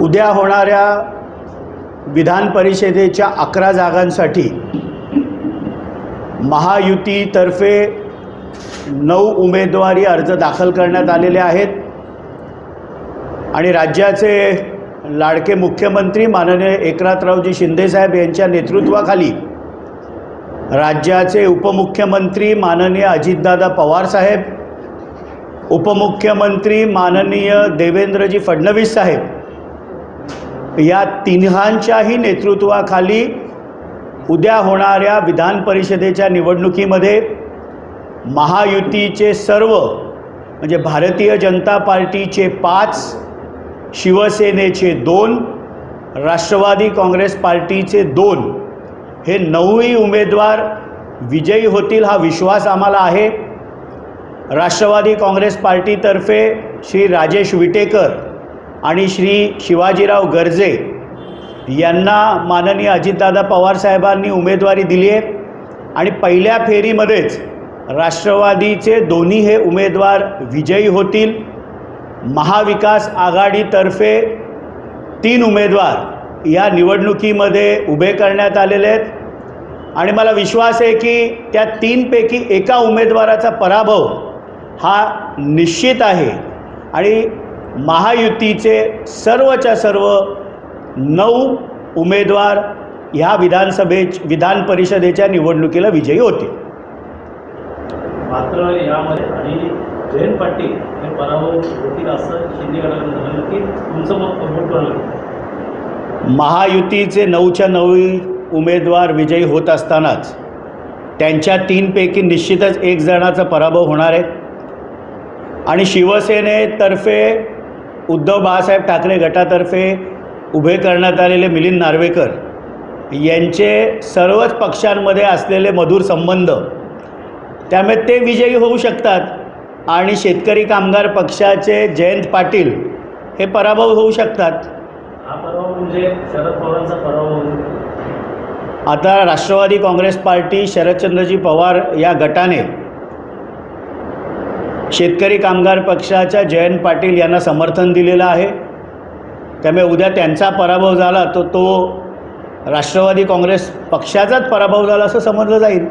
उद्या होणाऱ्या विधान परिषदेच्या 11 जागांसाठी महायुतीतर्फे 9 उमेदवारी अर्ज दाखल करण्यात आलेले आहेत आणि राज्याचे लाडके मुख्यमंत्री माननीय एकनाथरावजी शिंदेसाहेब यांच्या नेतृत्वाखाली राज्याचे उपमुख्यमंत्री माननीय अजितदादा पवार साहेब, उपमुख्यमंत्री माननीय देवेंद्रजी फडणवीस साहेब या तिन्हांच्याही नेतृत्वाखाली उद्या होणाऱ्या विधान परिषदेच्या निवडणुकीमध्ये महायुतीचे सर्व म्हणजे भारतीय जनता पार्टीचे 5, शिवसेनेचे 2, राष्ट्रवादी काँग्रेस पार्टीचे 2 हे 9ही उमेदवार विजयी होतील हा विश्वास आम्हाला आहे। राष्ट्रवादी काँग्रेस पार्टीतर्फे श्री राजेश विटेकर आणि श्री शिवाजीराव गर्जे यांना माननीय अजितदादा पवार साहेबांनी उमेदवारी दिली आहे आणि पहिल्या फेरीमध्येच राष्ट्रवादीचे दोन्ही हे उमेदवार विजयी होतील। महाविकास आघाडीतर्फे 3 उमेदवार या निवडणुकीमध्ये उभे करण्यात आलेले आहेत आणि मला विश्वास आहे की त्या 3 पैकी एका उमेदवाराचा पराभव हा निश्चित आहे आणि महायुतीचे सर्वच्या सर्व 9 उमेदवार ह्या विधान परिषदेच्या निवडणुकीला विजयी होतील। मात्र यामध्ये आणि जयंत पाटील हे पराभव होतील असं शिंदे गटाकडून झालं की तुमचं मत कोणाला? महायुतीचे 9च्या 9 उमेदवार विजयी होत असतानाच त्यांच्या 3 पैकी निश्चितच एक जणाचा पराभव होणार आहे आणि शिवसेनेतर्फे उद्धव बाळासाहेब ठाकरे गटातर्फे उभे करण्यात आलेले मिलिंद नार्वेकर यांचे सर्वच पक्षांमध्ये असलेले मधुर संबंध त्यामुळे ते विजयी होऊ शकतात आणि शेतकरी कामगार पक्षाचे जयंत पाटील हे पराभव होऊ शकतात। हा पराभव म्हणजे शरद पवारांचा पराभव। आता राष्ट्रवादी काँग्रेस पार्टी शरदचंद्रजी पवार या गटाने शेतकरी कामगार पक्षाच्या जयंत पाटील यांना समर्थन दिलेलं आहे, त्यामुळे उद्या त्यांचा पराभव झाला तो राष्ट्रवादी काँग्रेस पक्षाचाच पराभव झाला असं समजलं जाईल।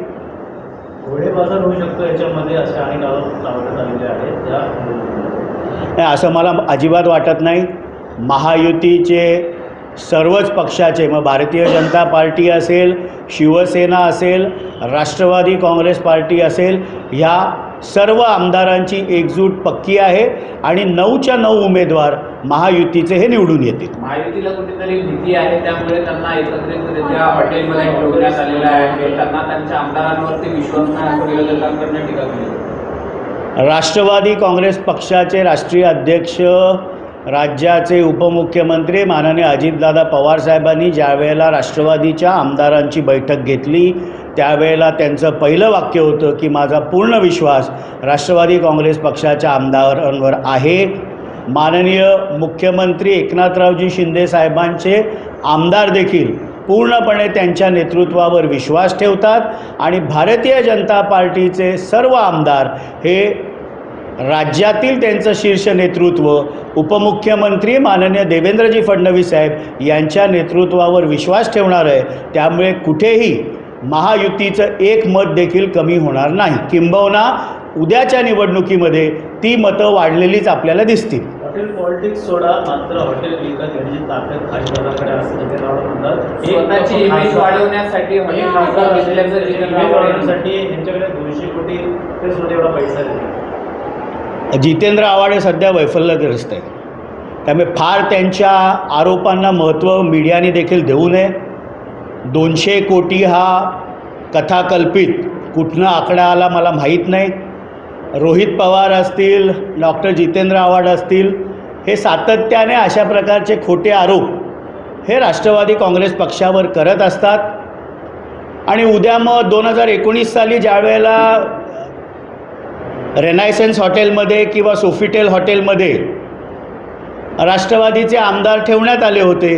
घोडेबाजार होऊ शकतो याच्यामध्ये असे अनेक आरोप लावण्यात आलेले आहेत नाही, असं मला अजिबात वाटत नाही। महायुतीचे सर्वच पक्षाचे मग भारतीय जनता पार्टी असेल, शिवसेना असेल, राष्ट्रवादी काँग्रेस पार्टी असेल, ह्या सर्व आमदारांची एकजूट पक्की आहे आणि 9च्या 9 उमेदवार महायुतीचे हे निवडून येतील। महायुतीला कुठेतरी भीती आहे, त्यामुळे त्यांना एकत्रितरित्या हॉटेलमध्ये ठेवण्यात आलेलं आहे, त्यांना त्यांच्या आमदारांवरती विश्वास नाही असं विरोधकांकडून टीका केली। राष्ट्रवादी काँग्रेस पक्षाचे राष्ट्रीय अध्यक्ष राज्याचे उपमुख्यमंत्री माननीय अजितदादा पवार साहेबांनी ज्यावेळेला राष्ट्रवादीच्या आमदारांची बैठक घेतली त्यावेळेला त्यांचं पहिलं वाक्य होतं की माझा पूर्ण विश्वास राष्ट्रवादी काँग्रेस पक्षाच्या आमदारांवर आहे। माननीय मुख्यमंत्री एकनाथरावजी शिंदे साहेबांचे आमदार देखील पूर्णपणे त्यांच्या नेतृत्वावर विश्वास ठेवतात आणि भारतीय जनता पार्टीचे सर्व आमदार हे राज्यातील त्यांचं शीर्ष नेतृत्व उपमुख्यमंत्री माननीय देवेंद्रजी फडणवीस साहेब यांच्या नेतृत्वावर विश्वास ठेवणार आहे, त्यामुळे कुठेही महायुतीचं एक मत देखील कमी होणार नाही, किंबहुना उद्याच्या निवडणुकीमध्ये ती मतं वाढलेलीच आपल्याला दिसतील। हॉटेल पॉलिटिक्स सोडा, मात्र हॉटेल विकत घेण्याची ताकद खासदाराकडे असं जगेराव म्हणतात। स्वतःची इमेज वाढवण्यासाठी यांच्याकडे 200 कोटी ते एवढा पैसा आहे। जितेंद्र आव्हाड सध्या वैफल्यग्रस्त आहे, त्यामुळे फार त्यांच्या आरोपांना महत्त्व मीडियाने देखील देऊ नये। 200 कोटी हा कथाकल्पित कुठनं आकडा आला मला माहीत नाही। रोहित पवार असतील, डॉक्टर जितेंद्र आव्हाड असतील, हे सातत्याने अशा प्रकारचे खोटे आरोप हे राष्ट्रवादी काँग्रेस पक्षावर करत असतात आणि उद्या मग 2019 साली ज्यावेळेला रेनायसन्स हॉटेलमध्ये किंवा सोफिटेल हॉटेलमध्ये राष्ट्रवादीचे आमदार ठेवण्यात आले होते,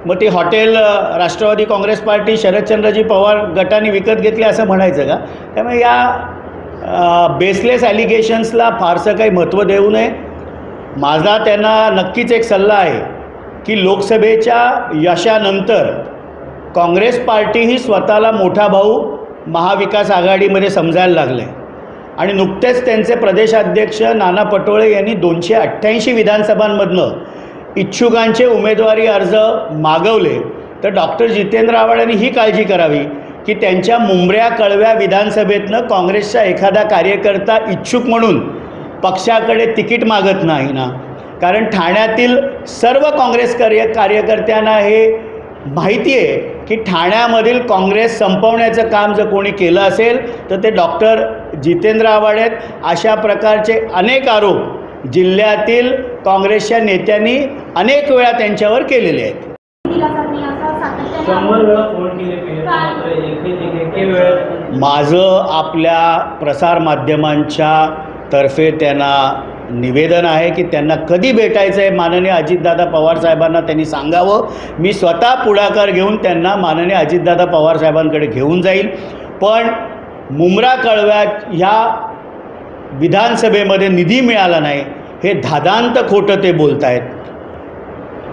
मग ते हॉटेल राष्ट्रवादी काँग्रेस पार्टी शरदचंद्रजी पवार गटाने विकत घेतले असं म्हणायचं का? त्यामुळे या बेसलेस ॲलिगेशन्सला फारसं काही महत्त्व देऊ नये। माझा त्यांना नक्कीच एक सल्ला आहे की लोकसभेच्या यशानंतर काँग्रेस पार्टी ही स्वतःला मोठा भाऊ महाविकास आघाडीमध्ये समजायला लागले आणि नुकतेच त्यांचे प्रदेशाध्यक्ष नाना पटोळे यांनी 288 विधानसभांमधनं इच्छुकांचे उमेदवारी अर्ज मागवले. तर डॉक्टर जितेंद्र आव्हाड यांनी ही काळजी करावी की त्यांच्या मुंबऱ्या कळव्या विधानसभेतनं काँग्रेसचा एखादा कार्यकर्ता इच्छुक म्हणून पक्षाकडे तिकीट मागत नाही ना, कारण ठाण्यातील सर्व काँग्रेस कार्यकर्त्यांना हे माहिती आहे की ठाण्यामधील काँग्रेस संपवण्याचं काम जर कोणी केलं असेल तर ते डॉक्टर जितेंद्र आव्हाड आहेत. अशा प्रकारचे अनेक आरोप जिल्ह्यातील काँग्रेसच्या नेत्यांनी अनेक वेळा त्यांच्यावर केलेले आहेत. 100 वेळा फोन केले मात्र एके वेळेत माझं आपल्या प्रसारमाध्यमांच्या तर्फे त्यांना निवेदन आहे की त्यांना कधी भेटायचं आहे माननीय अजितदादा पवारसाहेबांना त्यांनी सांगावं. मी स्वतः पुढाकार घेऊन त्यांना माननीय अजितदादा पवारसाहेबांकडे घेऊन जाईल. पण मुंब्रा कळव्यात ह्या विधानसभेमध्ये निधी मिळाला नाही हे धादांत खोटं ते बोलत आहेत.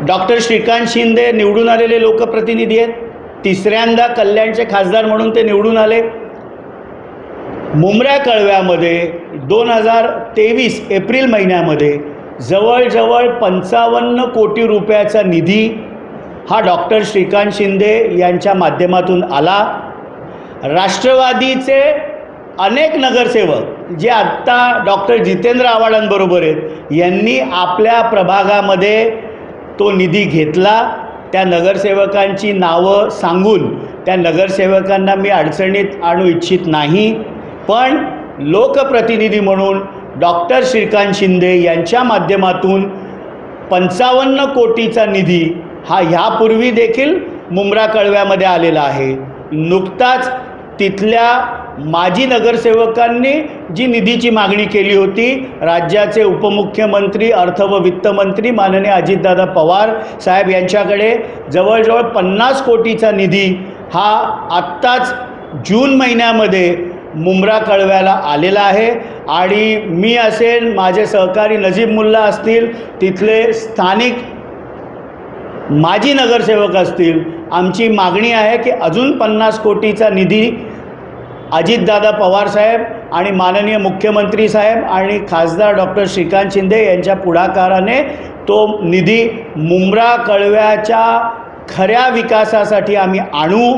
डॉक्टर श्रीकांत शिंदे निवडून आलेले लोकप्रतिनिधी आहेत. तिसऱ्यांदा कल्याणचे खासदार म्हणून ते निवडून आले. मुंब्रा कळव्यामध्ये 2023 एप्रिल महिन्यामध्ये जवळजवळ 55 कोटी रुपयाचा निधी हा डॉक्टर श्रीकांत शिंदे यांच्या माध्यमातून आला. राष्ट्रवादीचे अनेक नगरसेवक जे आत्ता डॉक्टर जितेंद्र आव्हाडांबरोबर आहेत यांनी आपल्या प्रभागामध्ये तो निधी घेतला. त्या नगरसेवकांची नावं सांगून त्या नगरसेवकांना मी अडचणीत आणू इच्छित नाही, पण लोकप्रतिनिधी म्हणून डॉक्टर श्रीकांत शिंदे यांच्या माध्यमातून 55 कोटीचा निधी हा ह्यापूर्वी देखील मुंब्रा कळव्यामध्ये आलेला आहे. नुकताच तिथल्या माजी नगरसेवकांनी जी निधीची मागणी केली होती, राज्याचे उपमुख्यमंत्री अर्थ व वित्तमंत्री माननीय अजितदादा पवार साहेब यांच्याकडे जवळजवळ 50 कोटीचा निधी हा आत्ताच जून महिन्यामध्ये मुंब्रा कळव्याला आलेला आहे. आणि मी असेल, माझे सहकारी नजीब मुल्ला असतील, तिथले स्थानिक माजी नगरसेवक असतील, आमची मागणी आहे की अजून 50 कोटीचा निधी अजितदादा पवारसाहेब आणि माननीय मुख्यमंत्री साहेब आणि खासदार डॉक्टर श्रीकांत शिंदे यांच्या पुढाकाराने तो निधी मुंब्रा कळव्याच्या खऱ्या विकासासाठी आम्ही आणू.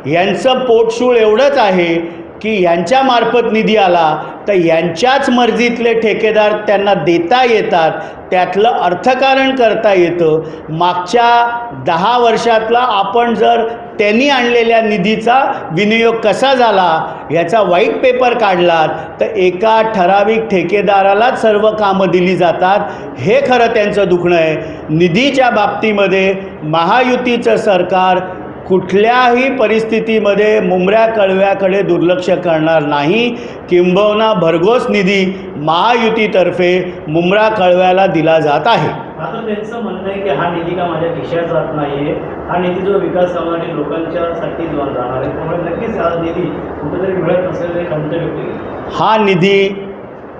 यांचं पोटशूळ एवढंच आहे की यांच्यामार्फत निधी आला तर यांच्याच मर्जीतले ठेकेदार त्यांना देता येतात, त्यातलं अर्थकारण करता येतं. मागच्या 10 वर्षातला आपण जर त्यांनी आणलेल्या निधीचा विनियोग कसा झाला ह्याचा व्हाईट पेपर काढलात तर एका ठराविक ठेकेदारालाच सर्व कामं दिली जातात. हे खरं त्यांचं दुखणं आहे. निधीच्या बाबतीमध्ये महायुतीचं सरकार कुठल्याही परिस्थितीमध्ये मुंब्रा कळव्याकडे दुर्लक्ष करणार नाही. किंबहुना भरघोस निधी महायुतीतर्फे मुंब्रा कळव्याला दिला जात आहे. मात्र त्यांचं म्हणणं आहे की हा निधी का माझ्या खिशात जात नाही आहे, हा निधी जो विकास कामासाठी लोकांच्यासाठी जाणार आहे, त्यामुळे नक्कीच हा निधी कुठेतरी मिळत नसेल हे खंत व्यक्त केली. हा निधी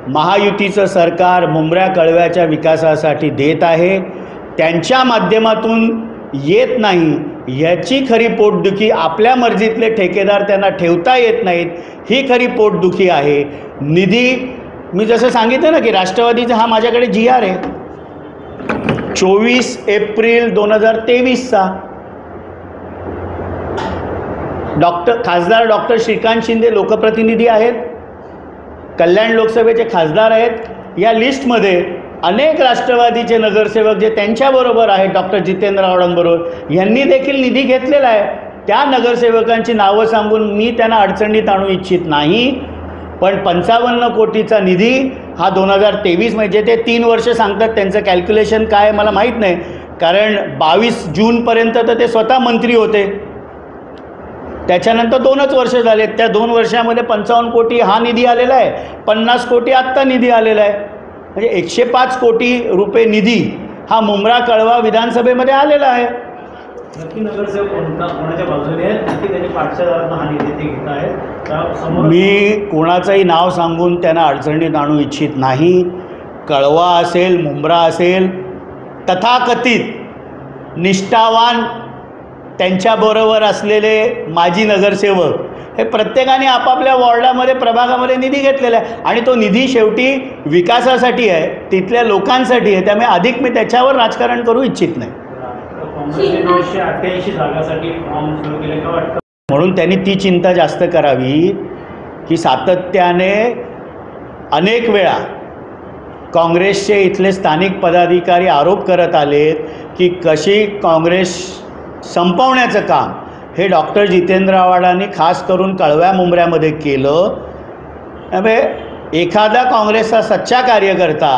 महायुतीचं सरकार मुंब्रा कळव्याच्या विकासासाठी देत आहे. त्यांच्या माध्यमातून येत नाही याची खरी पोटदुखी, आपल्या मर्जीतले ठेकेदार त्यांना ठेवता येत नाहीत ही खरी पोटदुखी आहे. निधी मी जसं सांगितलं ना की राष्ट्रवादीचा हा माझ्याकडे GR आहे 24 एप्रिल 2023चा. खासदार डॉक्टर श्रीकांत शिंदे लोकप्रतिनिधी आहेत, कल्याण लोकसभेचे खासदार आहेत. या लिस्टमध्ये अनेक राष्ट्रवादीचे नगरसेवक जे त्यांच्याबरोबर आहेत डॉक्टर जितेंद्र आव्हाडांबरोबर यांनी देखील निधी घेतलेला आहे. त्या नगरसेवकांची नावं सांगून मी त्यांना अडचणीत आणू इच्छित नाही, पण 55 कोटीचा निधी हा 2023 म्हणजे ते 3 वर्ष सांगतात. त्यांचं कॅल्क्युलेशन काय मला माहीत नाही, कारण 22 जूनपर्यंत तर ते स्वतः मंत्री होते. त्याच्यानंतर 2च वर्ष झालेत. त्या 2 वर्षामध्ये 55 कोटी हा निधी आलेला आहे, 50 कोटी आत्ता निधी आलेला आहे. म्हणजे 105 कोटी रुपये निधी हा मुंब्रा कळवा विधानसभेमध्ये आलेला आहे. नक्की नगरसेवक कोणाच्या बाजूने आहेत, नक्की त्यांनी पाठशादारांना हा निधी ते घेत आहेत. मी कोणाचंही नाव सांगून त्यांना अडचणीत आणू इच्छित नाही. कळवा असेल, मुंब्रा असेल, तथाकथित निष्ठावान त्यांच्याबरोबर असलेले माजी नगरसेवक हे प्रत्येकाने आपापल्या वॉर्डामध्ये प्रभागामध्ये निधी घेतलेला आहे आणि तो निधी शेवटी विकासासाठी आहे, तिथल्या लोकांसाठी आहे. त्यामुळे अधिक मी त्याच्यावर राजकारण करू इच्छित नाही. काँग्रेसने 288 जागासाठी फॉर्म सुरू केले का वाटतं? म्हणून त्यांनी ती चिंता जास्त करावी की सातत्याने अनेक वेळा काँग्रेसचे इथले स्थानिक पदाधिकारी आरोप करत आलेत की कशी काँग्रेस संपवण्याचं काम हे डॉक्टर जितेंद्र आव्हाडांनी खास करून कळव्या मुंबऱ्यामध्ये केलं. त्यामुळे एखादा काँग्रेसचा सच्चा कार्यकर्ता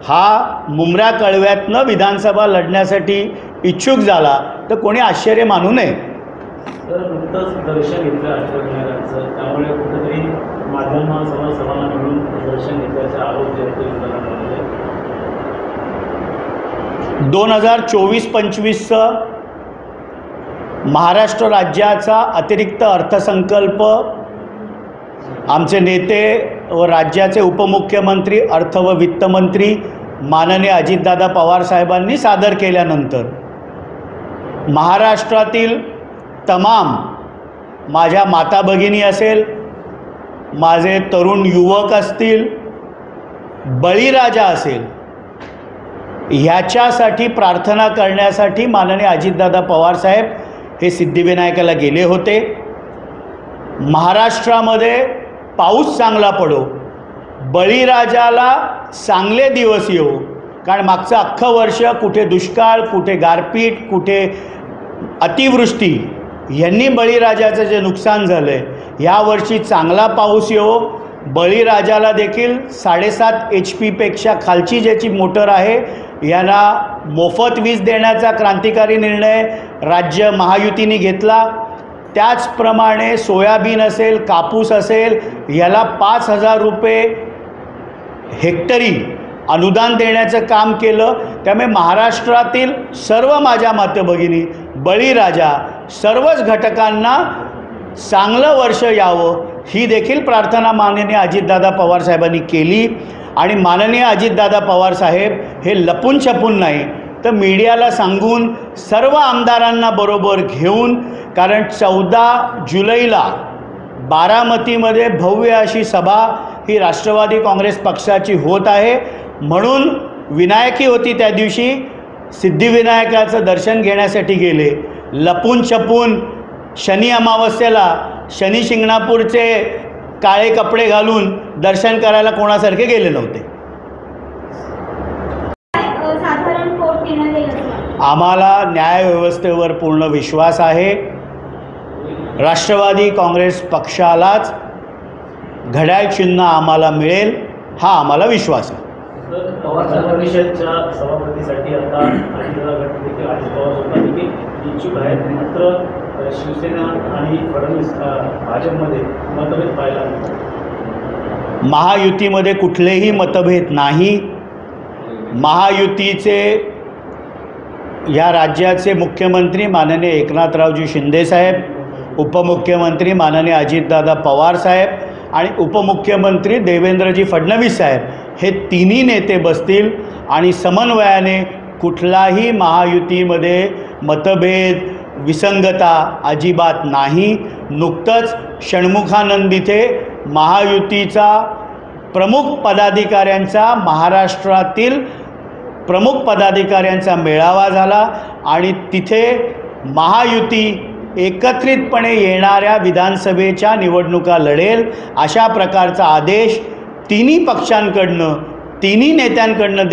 हा मुंब्रा कळव्यातनं विधानसभा लढण्यासाठी इच्छुक झाला तर कोणी आश्चर्य मानू नये. तर नुकतंच दर्शन घेतलं अष्टविनायकांचं, त्यामुळे कुठेतरी माध्यमांसमोर सर्वांना मिळून दर्शन घेतल्याचा आरोप जे आहेत ते विरोधकांमध्ये. 2024-25 महाराष्ट्र राज्याचा अतिरिक्त अर्थसंकल्प आमचे नेते व राज्याचे उपमुख्यमंत्री अर्थ व वित्तमंत्री माननीय अजितदादा पवार साहेबांनी सादर केल्यानंतर महाराष्ट्रातील तमाम माझ्या माता भगिनी असेल, माझे तरुण युवक असतील, बळीराजा असेल, ह्याच्यासाठी प्रार्थना करण्यासाठी माननीय अजितदादा पवार साहेब हे सिद्धिविनायकाला गेले होते. महाराष्ट्रामध्ये पाऊस चांगला पडो, बळीराजाला चांगले दिवस येऊ, कारण मागचं अख्खं वर्ष कुठे दुष्काळ, कुठे गारपीट, कुठे अतिवृष्टी यांनी बळीराजाचं जे नुकसान झालं आहे, यावर्षी चांगला पाऊस येवो. बळीराजाला देखील 7.5 HP खालची ज्याची मोटर आहे यांना मोफत वीज देण्याचा क्रांतिकारी निर्णय राज्य महायुतीने घेतला. त्याचप्रमाणे सोयाबीन असेल, कापूस असेल, याला 5,000 रुपये हेक्टरी अनुदान देण्याचं काम केलं. त्यामुळे महाराष्ट्रातील सर्व माझ्या मातभगिनी, बळीराजा, सर्वच घटकांना चांगलं वर्ष यावं ही देखील प्रार्थना माननीय अजितदादा पवार साहेबांनी केली. आणि माननीय अजितदादा पवार साहेब हे लपून छपून नाही तर मीडियाला सांगून सर्व आमदारांना बरोबर घेऊन, कारण 14 जुलैला बारामतीमध्ये भव्य अशी सभा ही राष्ट्रवादी काँग्रेस पक्षाची होत आहे. म्हणून विनायकी होती त्या दिवशी, सिद्धिविनायकाचं दर्शन घेण्यासाठी गेले. लपून छपून शनी अमावस्येला शनी शिंगणापूरचे काळे कपडे घालून दर्शन करायला कोणासारखे गेले नव्हते. आम्हाला न्यायव्यवस्थेवर पूर्ण विश्वास आहे. राष्ट्रवादी काँग्रेस पक्षालाच घड्याळ चिन्ह आम्हाला मिळेल हा आम्हाला विश्वास आहे. पवार साहेब परिषदच्या सभापतीसाठी आता अजितदादा गट देखील अजित पवार स्वतः देखील इच्छुक आहेत. मात्र शिवसेना आणि फडणवीस भाजपमध्ये मतभेद पाहायला मिळतात. महायुतीमध्ये कुठलेही मतभेद नाही. महायुतीचे या राज्याचे मुख्यमंत्री माननीय एकनाथरावजी शिंदेसाहेब, उपमुख्यमंत्री माननीय अजितदादा पवार साहेब आणि उपमुख्यमंत्री देवेंद्रजी फडणवीस साहेब हे तिन्ही नेते बसतील आणि समन्वयाने कुठलाही महायुतीमध्ये मतभेद, विसंगता अजिबात नाही. नुकतंच षण्मुखानंद इथे महायुतीचा प्रमुख पदाधिकाऱ्यांचा, महाराष्ट्रातील प्रमुख पदाधिकाऱ्यांचा मेळावा झाला आणि तिथे महायुती एकत्रितपणे येणाऱ्या विधानसभेच्या निवडणुका लढेल अशा प्रकारचा आदेश तिन्ही पक्षांकडनं, तिन्ही नेत्यांकडनं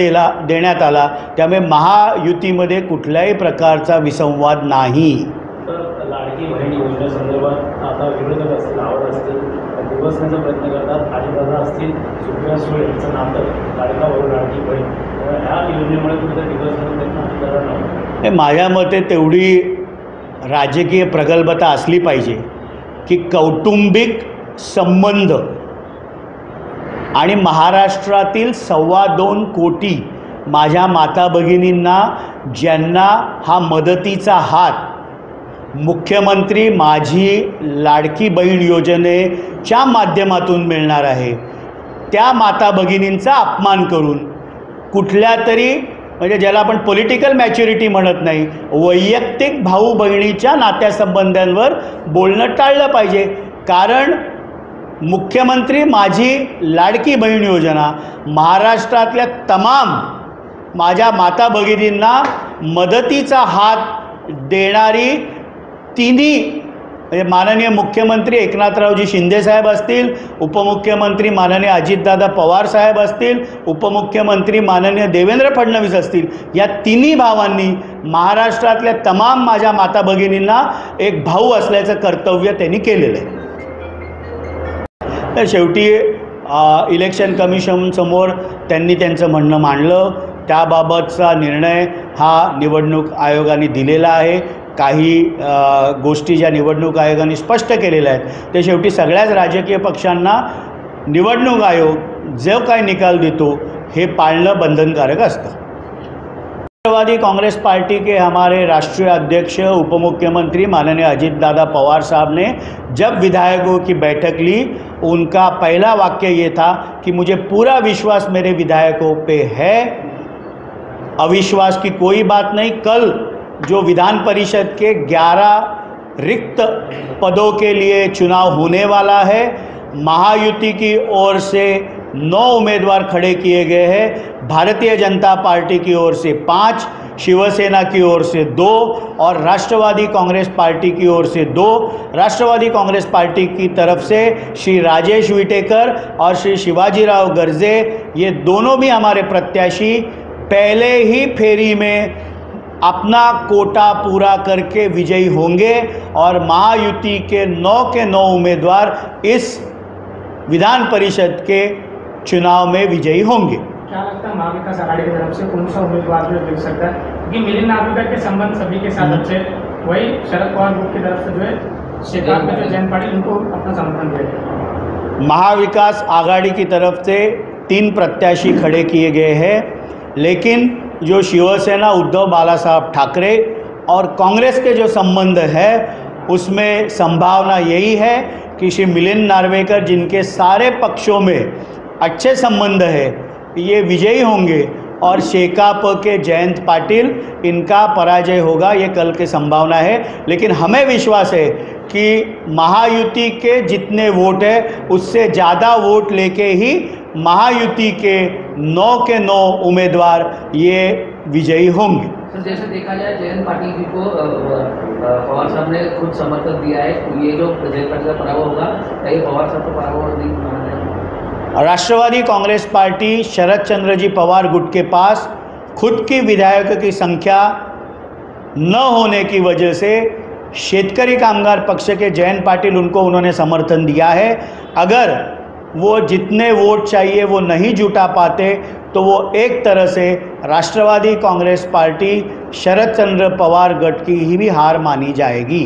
देण्यात आला. त्यामुळे महायुतीमध्ये कुठल्याही प्रकारचा विसंवाद नाही. तर लाडकी बहीण योजनेसंदर्भात आता विरोधक असतील, आवड असतील, दिवसण्याचा प्रयत्न करतात. अजितदादा असतील, सुप्रिया सुळे यांचं नातं लाडका बहीण लाडकी बहीण, ह्या योजनेमुळे कुठेतरी दिवसण्याचा प्रयत्न अजितदादा नव्हता. हे माझ्या मते तेवढी राजकीय प्रगल्भता असली पाहिजे की कौटुंबिक संबंध आणि महाराष्ट्रातील 2.25 कोटी माझ्या माता भगिनींना ज्यांना हा मदतीचा हात मुख्यमंत्री माझी लाडकी बहीण योजनेच्या माध्यमातून मिळणार आहे, त्या माता भगिनींचा अपमान करून कुठल्या तरी म्हणजे ज्याला आपण पॉलिटिकल मॅच्युरिटी म्हणत नाही, वैयक्तिक भाऊ बहिणीच्या नात्यासंबंधांवर बोलणं टाळलं पाहिजे. कारण मुख्यमंत्री माझी लाडकी बहीण योजना महाराष्ट्रातल्या तमाम माझ्या माता भगिनींना मदतीचा हात देणारी तिन्ही, म्हणजे माननीय मुख्यमंत्री एकनाथरावजी शिंदेसाहेब असतील, उपमुख्यमंत्री माननीय अजितदादा पवार साहेब असतील, उपमुख्यमंत्री माननीय देवेंद्र फडणवीस असतील, या तिन्ही भावांनी महाराष्ट्रातल्या तमाम माझ्या माता भगिनींना एक भाऊ असल्याचं कर्तव्य त्यांनी केलेलं आहे. तर शेवटी इलेक्शन कमिशनसमोर त्यांनी त्यांचं म्हणणं मांडलं. त्याबाबतचा निर्णय हा निवडणूक आयोगाने दिलेला आहे. काही गोष्टी ज्या निवडणूक आयोगाने स्पष्ट केलेल्या आहेत ते शेवटी सगळ्याच राजकीय पक्षांना निवडणूक आयोग जो काय निकाल देतो हे पाळणं बंधनकारक असतं. राष्ट्रवादी कांग्रेस पार्टी के हमारे राष्ट्रीय अध्यक्ष उपमुख्यमंत्री माननीय अजितदादा पवार साहब ने जब विधायकों की बैठक ली, उनका पहला वाक्य ये था कि मुझे पूरा विश्वास मेरे विधायकों पे है, अविश्वास की कोई बात नहीं. कल जो विधान परिषद के 11 रिक्त पदों के लिए चुनाव होने वाला है, महायुति की ओर से 9 उम्मीदवार खड़े किए गए हैं. भारतीय जनता पार्टी की ओर से 5, शिवसेना की ओर से 2 और राष्ट्रवादी कांग्रेस पार्टी की ओर से 2. राष्ट्रवादी कांग्रेस पार्टी की तरफ से श्री राजेश विटेकर और श्री शिवाजीराव गर्जे, ये दोनों भी हमारे प्रत्याशी पहले ही फेरी में अपना कोटा पूरा करके विजयी होंगे और महायुति के 9 उम्मीदवार इस विधान परिषद के चुनाव में विजयी होंगे. क्या लगता है महाविकास आघाड़ी की तरफ से कौन सा उम्मीदवार जो दिख सकता है? क्योंकि मिलिंद नार्वेकर के संबंध सभी के साथ अच्छे, वही शरद पवार ग्रुप की तरफ से जो है शेकाप में जो जयंत पाटिल उनको अपना समर्थन दिया. महाविकास आघाड़ी की तरफ से 3 प्रत्याशी खड़े किए गए हैं, लेकिन जो शिवसेना उद्धव बाला साहब ठाकरे और कांग्रेस के जो संबंध है उसमें संभावना यही है कि श्री मिलिंद नार्वेकर, जिनके सारे पक्षों में अच्छे संबंध है, ये विजयी होंगे और शेकाप के जयंत पाटिल, इनका पराजय होगा, ये कल की संभावना है. लेकिन हमें विश्वास है कि महायुति के जितने वोट है उससे ज़्यादा वोट लेके ही महायुति के 9 उम्मीदवार ये विजयी होंगे. सर, जैसे देखा जाए जयंत पाटिल जी को पवार साहब ने खुद समर्थन दिया है, ये जो जयंत पाटिल का पराभव होगा, कहीं पवार साहब को पराभव नहीं माना जाएगा? राष्ट्रवादी कांग्रेस पार्टी शरद चंद्र जी पवार गुट के पास खुद की विधायकों की संख्या न होने की वजह से शेतकरी कामगार पक्ष के जयंत पाटिल, उनको उन्होंने समर्थन दिया है. अगर वो जितने वोट चाहिए वो नहीं जुटा पाते तो वो एक तरह से राष्ट्रवादी कांग्रेस पार्टी शरद चंद्र पवार गट की ही भी हार मानी जाएगी.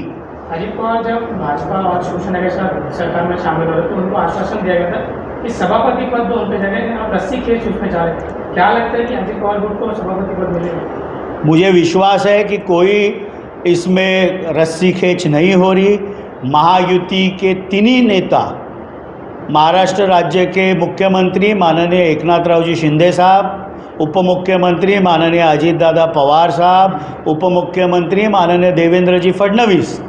अजित पवार जब भाजपा और शिवसेना के साथ सरकार में शामिल हुए तो उनको आश्वासन दिया गया था कि सभापति पद दो उनके जगह, आप रस्सी खींच उसमें जा रहे. क्या लगता है कि अजित पवार ग्रुप को सभापति पद मिलेगा? मुझे विश्वास है कि कोई इसमें रस्सी खींच नहीं हो रही. महायुति के तीनों नेता, महाराष्ट्र राज्य के मुख्यमंत्री माननीय एकनाथराव जी शिंदे साहब, उपमुख्यमंत्री माननीय अजितदादा पवार साहब, उपमुख्यमंत्री माननीय देवेंद्र जी फडणवीस,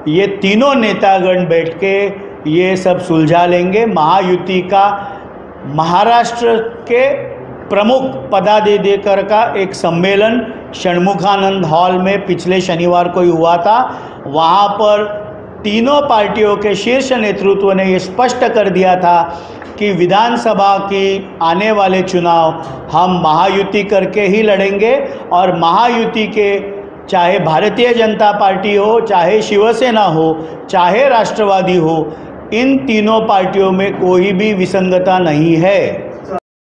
ये तीनों नेतागण बैठ के ये सब सुलझा लेंगे. महायुति का महाराष्ट्र के प्रमुख पदाधिकारी का एक सम्मेलन षणमुखानंद हॉल में पिछले शनिवार को ही हुआ था. वहाँ पर तीनों पार्टियों के शीर्ष नेतृत्व ने ये स्पष्ट कर दिया था कि विधानसभा की आने वाले चुनाव हम महायुति करके ही लड़ेंगे और महायुति के, चाहे भारतीय जनता पार्टी हो, चाहे शिवसेना हो, चाहे राष्ट्रवादी हो, इन तीनों पार्टियों में कोई भी विसंगता नहीं है.